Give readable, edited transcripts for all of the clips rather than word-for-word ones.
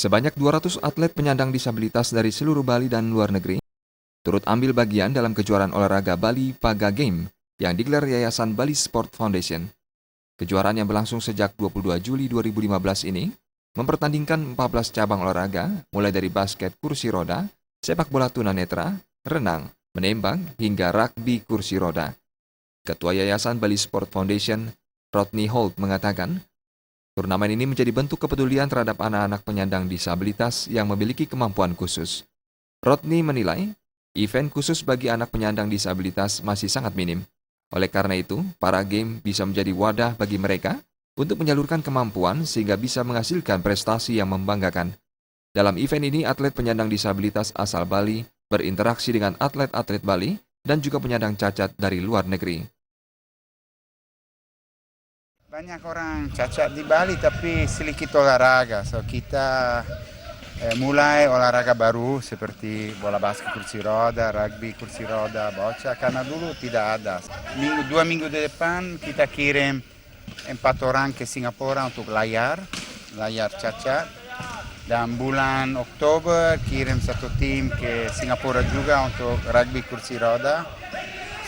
Sebanyak 200 atlet penyandang disabilitas dari seluruh Bali dan luar negeri turut ambil bagian dalam kejuaraan olahraga Bali Paga Game yang digelar Yayasan Bali Sport Foundation. Kejuaraan yang berlangsung sejak 22 Juli 2015 ini mempertandingkan 14 cabang olahraga mulai dari basket kursi roda, sepak bola tunanetra, renang, menembak hingga rugby kursi roda. Ketua Yayasan Bali Sport Foundation, Rodney Holt mengatakan, turnamen ini menjadi bentuk kepedulian terhadap anak-anak penyandang disabilitas yang memiliki kemampuan khusus. Rodney menilai, event khusus bagi anak penyandang disabilitas masih sangat minim. Oleh karena itu, para game bisa menjadi wadah bagi mereka untuk menyalurkan kemampuan sehingga bisa menghasilkan prestasi yang membanggakan. Dalam event ini, atlet penyandang disabilitas asal Bali berinteraksi dengan atlet-atlet Bali dan juga penyandang cacat dari luar negeri. Banyak orang cacat di Bali tapi sedikit olahraga. So kita mulai olahraga baru seperti bola basket kursi roda, rugby kursi roda, boccia karena dulu tidak ada. 2 minggu depan kita kirim 4 orang ke Singapura untuk layar cacat. Dan bulan Oktober kirim 1 tim ke Singapura juga untuk rugby kursi roda.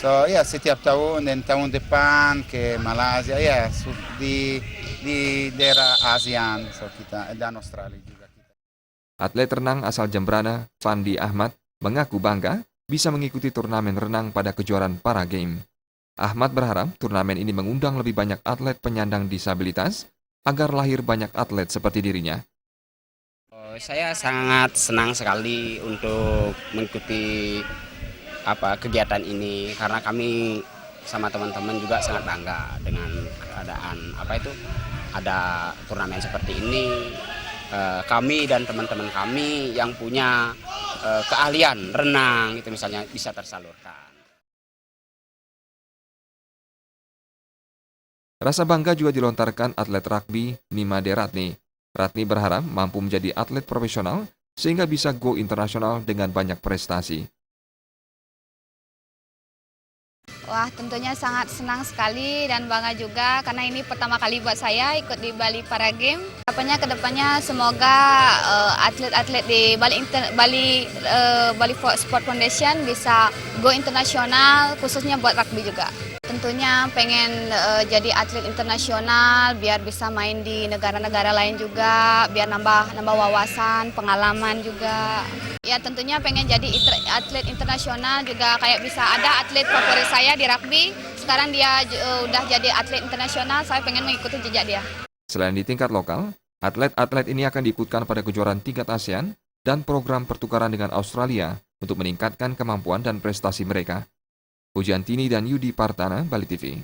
So ya setiap tahun dan tahun depan ke Malaysia ya di daerah ASEAN so kita dan Australia juga. Atlet renang asal Jembrana, Fandi Ahmad, mengaku bangga bisa mengikuti turnamen renang pada kejuaraan Para Game. Ahmad berharap turnamen ini mengundang lebih banyak atlet penyandang disabilitas agar lahir banyak atlet seperti dirinya. Saya sangat senang sekali untuk mengikuti kegiatan ini karena kami sama teman-teman juga sangat bangga dengan keadaan ada turnamen seperti ini. Kami dan teman-teman kami yang punya keahlian renang itu misalnya bisa tersalurkan. Rasa bangga juga dilontarkan atlet rugby Nimade Ratni. Ratni berharap mampu menjadi atlet profesional sehingga bisa go internasional dengan banyak prestasi. Wah, tentunya sangat senang sekali dan bangga juga karena ini pertama kali buat saya ikut di Bali Para Game. Harapannya kedepannya semoga atlet-atlet di Bali Sport Foundation bisa go internasional khususnya buat rugby juga. Tentunya pengen jadi atlet internasional biar bisa main di negara-negara lain juga, biar nambah wawasan, pengalaman juga. Ya tentunya pengen jadi atlet internasional juga kayak bisa ada atlet favorit saya di rugby. Sekarang dia udah jadi atlet internasional, saya pengen mengikuti jejak dia. Selain di tingkat lokal, atlet-atlet ini akan diikutkan pada kejuaraan tingkat ASEAN dan program pertukaran dengan Australia untuk meningkatkan kemampuan dan prestasi mereka. Pujiantini dan Yudi Partana, Bali TV.